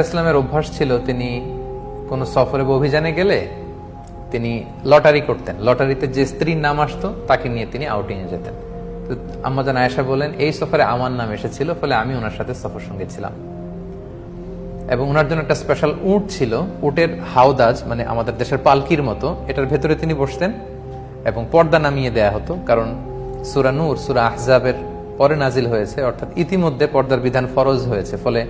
ইসলামের অভ্যাস ছিল তিনি কোন সফরে বা অভিযানে গেলে তিনি লটারি করতেন। লটারিতে যে স্ত্রীর নাম আসতো তাকে নিয়ে তিনি আউটিং এ যেতেন। তো আম্মা জান আয়েশা বলেন, এই সফরে আমার নাম এসেছিল, ফলে আমি ওনার সাথে সফর সঙ্গে ছিলাম। এবং ওনার জন্য একটা স্পেশাল উট ছিল, উটের হাওদাজ, মানে আমাদের দেশের পালকির মতো, এটার ভেতরে তিনি বসতেন এবং পর্দা নামিয়ে দেয়া হতো, কারণ সূরা নূর, সূরা আহজাবের পরে নাজিল হয়েছে, অর্থাৎ ইতিমধ্যে পর্দার বিধান ফরজ হয়েছে। ফলে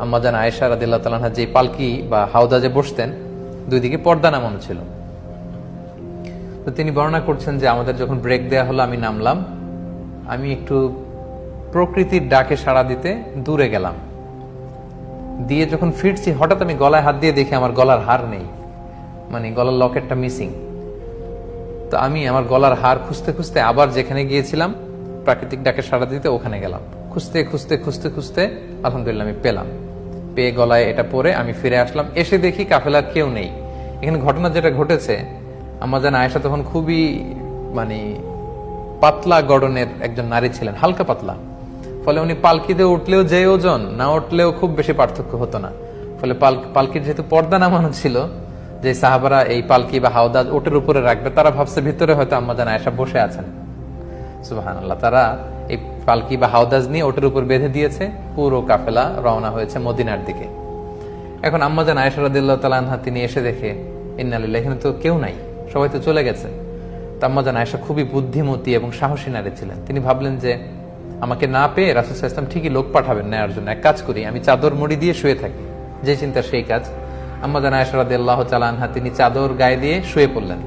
আম্মা জান আয়েশা রাদিয়াল্লাহু তাআলা আনহা যে পালকি বা হাওদাজে বসতেন, দুই দিকে পর্দা নামানো ছিল। তো তিনি বর্ণনা করছেন যে আমাদের যখন ব্রেক দেয়া হলো, আমি নামলাম, আমি একটু প্রকৃতির ডাকে সাড়া দিতে দূরে গেলাম, দিয়ে যখন ফিরছি হঠাৎ আমি গলায় হাত দিয়ে দেখি আমার গলার হার নেই, মানে গলার লকেটটা মিসিং। তো আমি আমার গলার হার খুঁজতে খুঁজতে আবার যেখানে গিয়েছিলাম প্রাকৃতিক ডাকে সাড়া দিতে, ওখানে গেলাম। খুঁজতে খুঁজতে খুঁজতে খুঁজতে আলহামদুলিল্লাহ আমি পেলাম, পেয়ে গলায় এটা পরে আমি ফিরে আসলাম। এসে দেখি কাফেলার কেউ নেই। এখানে ঘটনা যেটা ঘটেছে, আম্মা জান আয়েশা তখন খুবই মানে পাতলা গড়নের একজন নারী ছিলেন, হালকা পাতলা। ফলে উনি পালকিতে উঠলেও যে ওজন, না উঠলেও খুব বেশি পার্থক্য হতো না। ফলে পালকির যেহেতু পর্দা নামানো ছিল, যে সাহাবারা এই পালকি বা হাওদাজ ওটের উপরে রাখবে, তারা ভাবছে ভিতরে হয়তো আম্মা জান আয়েশা বসে আছেন। সুবহানাল্লাহ। তারা এই পালকি বা হাওদাজ নিয়ে ওটের উপর বেঁধে দিয়েছে, পুরো কাফেলা রওনা হয়েছে মদিনার দিকে। এখন আম্মা জান আয়েশা রাদিয়াল্লাহু তাআলা আনহা তিনি এসে দেখে, ইন্না লিল্লাহি, এখানে তো কেউ নাই, সবাই তো চলে গেছে। তো আম্মা জান আয়েশা খুবই বুদ্ধিমতী এবং সাহসী নারী ছিলেন। তিনি ভাবলেন যে আমাকে না পেয়ে রাসূল সাল্লাল্লাহু আলাইহি ওয়াসাল্লাম ঠিকই লোক পাঠাবেন নেয়ার জন্য, এক কাজ করি, আমি চাদর মুড়ি দিয়ে শুয়ে থাকি। যে চিন্তা সেই কাজ। আম্মা জান আয়েশা রাদিয়াল্লাহু তাআলা আনহা তিনি চাদর গায়ে দিয়ে শুয়ে পড়লেন।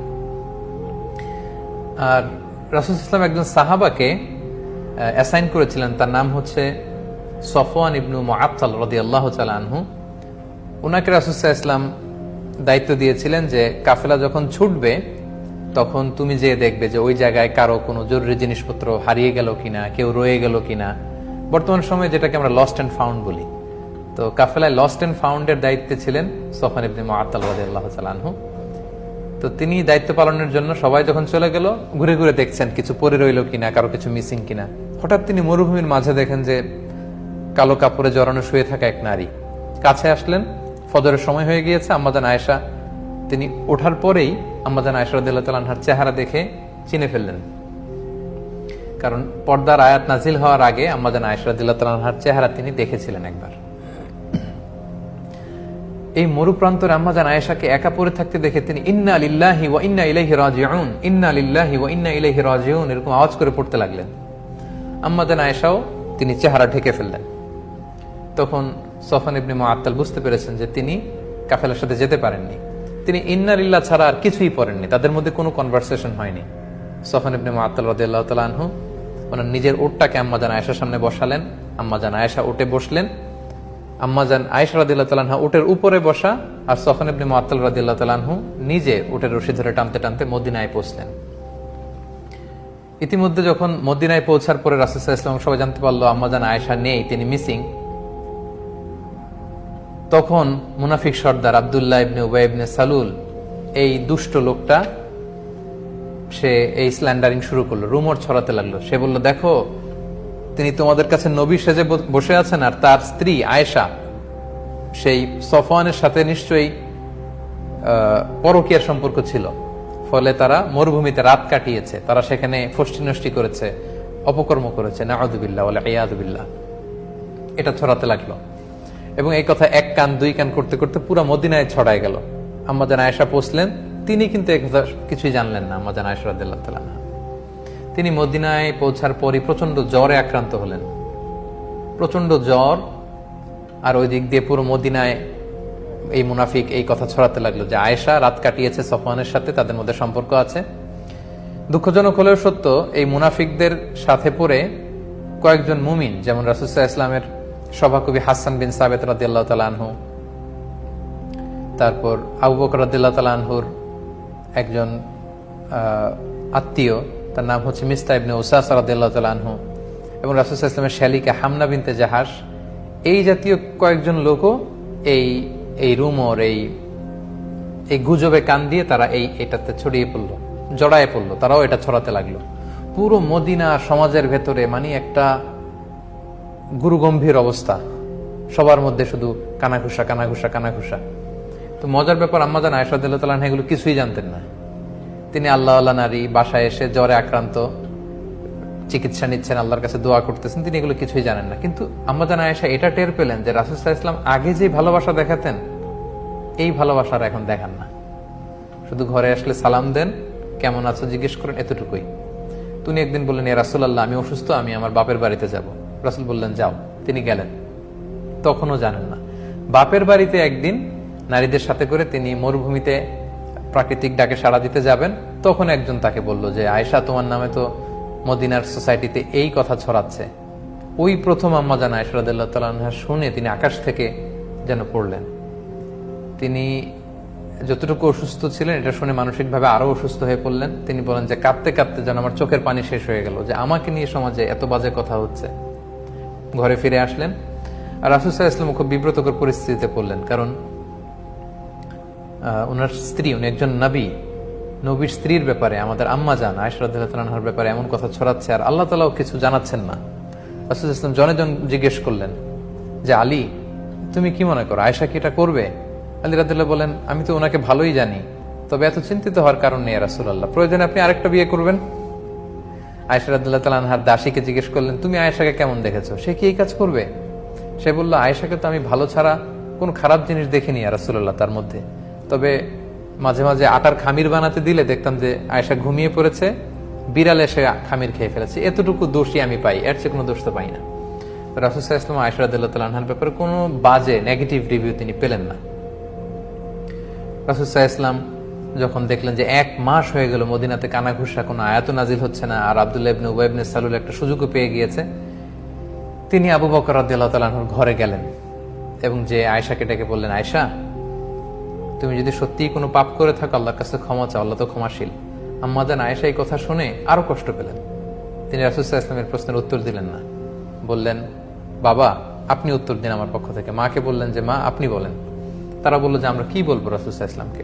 আর রাসূল সাল্লাল্লাহু আলাইহি ওয়াসাল্লাম একজন সাহাবাকে অ্যাসাইন করেছিলেন, তার নাম হচ্ছে সফওয়ান ইবনু মুআত্তাল রাদিয়াল্লাহু তাআলা আনহু। ওনাকে রাসূল সাল্লাল্লাহু আলাইহি ওয়াসাল্লাম দায়িত্ব দিয়েছিলেন যে কাফেলা যখন ছুটবে তখন তুমি যে দেখবে যে ওই জায়গায় কারো কোনো জরুরি জিনিসপত্র হারিয়ে গেল কিনা, কেউ রয়ে গেল কিনা, বর্তমান সময়ে যেটাকে আমরা লস্ট অ্যান্ড ফাউন্ড বলি। তো কাফেলায় লস্ট অ্যান্ড ফাউন্ডের দায়িত্বে ছিলেন সফওয়ান ইবনে মুআত্তাল রাদিয়াল্লাহু তাআলা আনহু। তো তিনি দায়িত্ব পালনের জন্য সবাই যখন চলে গেল, ঘুরে ঘুরে দেখছেন কিছু পড়ে রইল কিনা, কারো কিছু মিসিং কিনা। হঠাৎ তিনি মরুভূমির মাঝে দেখেন যে কালো কাপড়ে জড়ানো শুয়ে থাকা এক নারী। কাছে আসলেন, ফজরের সময় হয়ে গিয়েছে। আম্মা জান আয়েশা তিনি ওঠার পরেই আম্মা জান আয়েশা রাদিয়াল্লাহু তাআলা আনহার চেহারা দেখে চিনে ফেললেন, কারণ পর্দার আয়াত নাজিল হওয়ার আগে আম্মা জান আয়েশা রাদিয়াল্লাহু তাআলা আনহার চেহারা তিনি দেখেছিলেন একবার। এই মরুপ্রান্তরে আম্মা জান আয়েশাকে একা পড়ে থাকতে দেখে তিনি ইন্না লিল্লাহি ওয়া ইন্না ইলাইহি রাজিউন, ইন্না লিল্লাহি ওয়া ইন্না ইলাইহি রাজিউন এরকম আওয়াজ করে পড়তে লাগলেন। আম্মা জান আয়েশাও তিনি চেহারা ঢেকে ফেললেন। তখন সফওয়ান ইবনে মুআত্তাল বুঝতে পেরেছেন যে তিনি কাফেলার সাথে যেতে পারেননি। তিনি ইন্না লিল্লাহ ছাড়া আর কিছুই পড়েননি, তাদের মধ্যে কোনো কনভারসেশন হয়নি। সফওয়ান ইবনে মুআত্তাল রাদিয়াল্লাহু তাআলা আনহু ওনার নিজের উটটাকে আম্মা জান আয়েশার সামনে বসালেন। আম্মা জান আয়েশা উটে বসলেন। আম্মা জান আয়েশা রাদিয়াল্লাহু তাআলা আনহা উটের উপরে বসা, আর সফওয়ান ইবনে মুআত্তাল রাদিয়াল্লাহু তাআলা আনহু নিজে উটের রশি ধরে টানতে টানতে মদিনায় পৌঁছলেন। ইতিমধ্যে যখন মদিনায় পৌঁছার পরে রাসূল সাল্লাল্লাহু আলাইহি ওয়াসাল্লাম সবাই জানতে পারলো আম্মা জান আয়েশা নেই, তিনি মিসিং। তখন মুনাফিক সর্দার আব্দুল্লাহ ইবনে উবাই ইবনে সালুল, এই দুষ্ট লোকটা, সে এই স্ল্যান্ডারিং শুরু করলো, রুমর ছড়াতে লাগলো। সে বলল, দেখো তিনি তোমাদের কাছে নবী সেজে বসে আছেন, আর তার স্ত্রী আয়েশা সেই সফওয়ানের সাথে নিশ্চয়ই পরকীয়ার সম্পর্ক ছিল, ফলে তারা মরুভূমিতে রাত কাটিয়েছে, তারা সেখানে ফষ্টি নষ্টি করেছে, অপকর্ম করেছে, নাউযুবিল্লাহ ওয়া ইয়াযুবিল্লাহ। এটা ছড়াতে লাগলো এবং এই কথা এক কান দুই কান করতে করতে পুরো মদিনায় ছড়ায় গেল। আম্মা জান আয়েশা পৌঁছলেন, তিনি কিন্তু এই কথা কিছুই জানলেন না। আম্মা জান আয়েশা রাদিয়াল্লাহু তাআলা আনহা তিনি মদিনায় পৌঁছার পরই প্রচন্ড জ্বরে আক্রান্ত হলেন, প্রচন্ড জ্বর। আর ওই দিক দিয়ে পুরো মদিনায় এই মুনাফিক এই কথা ছড়াতে লাগলো যে আয়েশা রাত কাটিয়েছে সফওয়ানের সাথে, তাদের মধ্যে সম্পর্ক আছে। দুঃখজনক হলেও সত্য, এই মুনাফিকদের সাথে পড়ে কয়েকজন মুমিন, যেমন রাসূল সাল্লাল্লাহু আলাইহি ওয়াসাল্লামের সভাকবি হাসান বিন সাবিত রাদিয়াল্লাহু তাআলা আনহু, তারপর আবু বকর রাদিয়াল্লাহু তাআলা আনহুর একজন আত্মীয়, তার নাম হচ্ছে মিস্তা ইবনে উসাসা রাদিয়াল্লাহু তাআলা আনহু, এবং রাসূল সাল্লাল্লাহু আলাইহি ওয়াসাল্লামের শালিকা হামনা বিনতে জাহাশ, এই জাতীয় কয়েকজন লোকও এই রুমর, এই গুজবে কান দিয়ে তারা এটাতে ছড়িয়ে পড়লো, জড়ায় পড়লো, তারাও এটা ছড়াতে লাগলো। পুরো মদিনা সমাজের ভেতরে মানে একটা গুরুগম্ভীর অবস্থা। সবার মধ্যে শুধু কানাঘুষা কানাঘুষা কানাঘুষা। তো মজার ব্যাপার, আম্মাজান আয়েশা রাদিয়াল্লাহু তাআলা এগুলো কিছুই জানতেন না। তিনি আল্লাহ আল্লাহ নারী, বাসায় এসে জ্বরে আক্রান্ত, চিকিৎসা নিচ্ছেন, আল্লাহর কাছে দোয়া করতেছেন, তিনি এগুলো কিছুই জানেন না। কিন্তু আম্মাজান আয়েশা এটা টের পেলেন যে রাসূল সাল্লাল্লাহু আলাইহি ওয়াসাল্লাম আগে যে ভালোবাসা দেখাতেন, এই ভালোবাসার এখন দেখান না। শুধু ঘরে আসলে সালাম দেন, কেমন আছো জিজ্ঞেস করেন, এতটুকুই। তিনি একদিন বললেন, ইয়া রাসূলুল্লাহ, আমি অসুস্থ, আমি আমার বাপের বাড়িতে যাব। রাসূল বললেন, যাও। তিনি গেলেন। তখনও জানেন না। বাপের বাড়িতে একদিন নারীদের সাথে করে তিনি মরুভূমিতে প্রাকৃতিক ডাকে সাড়া দিতে যাবেন। তখন একজন তাকে বলল যে, আয়েশা, তোমার নামে তো মদিনার সোসাইটিতে এই কথা ছড়াচ্ছে। ওই প্রথম আম্মাজান আয়েশা রাদিয়াল্লাহু তাআলা আনহা শুনে তিনি আকাশ থেকে যেন পড়লেন। তিনি যতটুকু অসুস্থ ছিলেন এটা শুনে মানসিকভাবে আরো অসুস্থ হয়ে পড়লেন। তিনি বলেন যে কাঁদতে কাঁদতে যেন আমার চোখের পানি শেষ হয়ে গেল, যে আমাকে নিয়ে সমাজে এত বাজে কথা হচ্ছে। ঘরে ফিরে আসলেন, আর রাসূল সাল্লাল্লাহু আলাইহি ওয়াসাল্লাম খুব বিব্রতকর পরিস্থিতিতে পড়লেন। কারণ ওনার স্ত্রী, উনি একজন নবী, নবীর স্ত্রীর ব্যাপারে, আমাদের আম্মাজান আয়েশা রাদিয়াল্লাহু তাআলা আনহার ব্যাপারে এমন কথা ছড়াচ্ছে, আর আল্লাহ তাআলাও কিছু জানাচ্ছেন না। রাসূল সাল্লাল্লাহু আলাইহি ওয়াসাল্লাম জনে জন জিজ্ঞেস করলেন যে, আলী, তুমি কি মনে করো, আয়েশা কি এটা করবে? আলী রাদিয়াল্লাহু বলেন, আমি তো ওনাকে ভালোই জানি, তবে এত চিন্তিত হওয়ার কারণ নেই রাসূলুল্লাহ, প্রয়োজনে আপনি আরেকটা বিয়ে করবেন। আয়েশা রাদিয়াল্লাহু তাআলা আনহার দাসীকে জিজ্ঞেস করলেন, তুমি আয়েশাকে কেমন দেখেছো, সে কি এই কাজ করবে? সে বলল, আয়েশাকে তো আমি ভালো ছাড়া কোন খারাপ জিনিস দেখিনি রাসূলুল্লাহ তার মধ্যে। তবে মাঝে মাঝে আটার খামির বানাতে দিলে দেখতাম যে আয়েশা ঘুমিয়ে পড়েছে, বিড়াল এসে খামির খেয়ে ফেলেছে, এতটুকু দোষই আমি পাই, এর চেয়ে কোনো দোষ তো পাই না। রাসূল সাল্লাল্লাহু আলাইহি ওয়াসাল্লাম আয়েশা রাদিয়াল্লাহু তাআলা আনহার ব্যাপারে কোনো বাজে নেগেটিভ রিভিউ তিনি পেলেন না। রাসূল সাল্লাল্লাহু আলাইহি ওয়াসাল্লাম যখন দেখলেন যে 1 মাস হয়ে গেল মদিনাতে কানাঘুষা, কোনো আয়াত নাজিল হচ্ছে না, আর আব্দুল্লাহ ইবনে উবাই ইবনে সালুল একটা সুযোগও পেয়ে গিয়েছে, তিনি আবু বকর রাদিয়াল্লাহু তাআলা আনহুর ঘরে গেলেন এবং যে আয়েশাকে ডেকে বললেন, আয়েশা, তুমি যদি সত্যিই কোনো পাপ করে থাকো আল্লাহর কাছে ক্ষমা চাও, আল্লাহ তো ক্ষমাশীল। আম্মাজান আয়েশা এই কথা শুনে আরো কষ্ট পেলেন। তিনি রাসূল সাল্লাল্লাহু আলাইহি ওয়াসাল্লামের প্রশ্নের উত্তর দিলেন না। বললেন, বাবা, আপনি উত্তর দিন আমার পক্ষ থেকে। মাকে বললেন যে, মা, আপনি বলেন। তারা বলল যে, আমরা কি বলবো রাসূল সাল্লাল্লাহু আলাইহি ওয়াসাল্লামকে?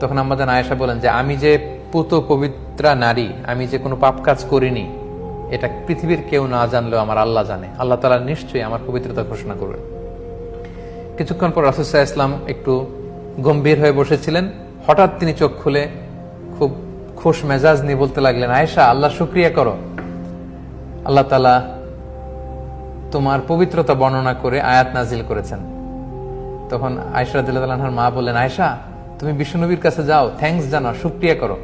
তখন আম্মাজান আয়েশা বলেন যে, আমি যে পুত পবিত্রা নারী, আমি যে কোনো পাপ কাজ করিনি, এটা পৃথিবীর কেউ না জানলেও আমার আল্লাহ জানে। আল্লাহ তাআলা নিশ্চয়ই আমার পবিত্রতা ঘোষণা করবেন। কিছুক্ষণ পর রাসূল সাল্লাল্লাহু আলাইহি ওয়াসাল্লাম একটু গম্ভীর হয়ে বসেছিলেন। হঠাৎ তিনি চোখ খুলে খুব খুশ মেজাজ নিয়ে বলতে লাগলেন, আয়েশা, আল্লাহ শুকরিয়া করো, আল্লাহ তাআলা তোমার পবিত্রতা বর্ণনা করে আয়াত নাজিল করেছেন। তখন আয়েশা রাদিয়াল্লাহু তাআলা আনহার মা বললেন, আয়েশা, তুমি বিশ্বনবীর কাছে যাও, থ্যাঙ্কস জানাও, শুকরিয়া করো,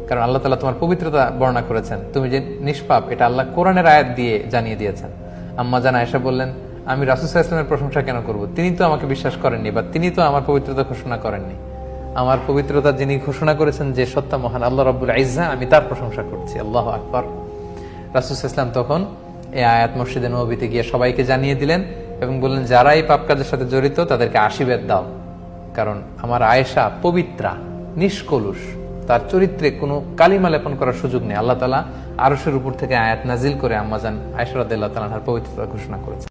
কারণ আল্লাহ তাআলা তোমার পবিত্রতা বর্ণনা করেছেন, তুমি যে নিষ্পাপ এটা আল্লাহ কোরআনের আয়াত দিয়ে জানিয়ে দিয়েছেন। আম্মাজান আয়েশা বললেন, আমি রাসূল সাল্লাল্লাহু আলাইহি ওয়াসাল্লামের প্রশংসা কেন করব? তিনি তো আমাকে বিশ্বাস করেননি, বা তিনি তো আমার পবিত্রতা ঘোষণা করেননি। আমার পবিত্রতা যিনি ঘোষণা করেছেন, যে সত্তা মহান আল্লাহ রাব্বুল ইজ্জা, আমি তার প্রশংসা করছি। আল্লাহু আকবার। রাসূল সাল্লাল্লাহু আলাইহি ওয়াসাল্লাম তখন এই আয়াত মসজিদে নববীতে গিয়ে সবাইকে জানিয়ে দিলেন এবং বললেন, যারা এই পাপ কাজের সাথে জড়িত তাদেরকে আশীর্বাদ দাও, কারণ আমার আয়েশা পবিত্রা, নিষ্কলুষ, তার চরিত্রে কোনো কালিমা লেপন করার সুযোগ নেই। আল্লাহ তাআলা আরশের উপর থেকে আয়াত নাজিল করে আম্মাজান আয়েশা রাদিয়াল্লাহু তাআলা আনহার পবিত্রতা ঘোষণা করেছেন।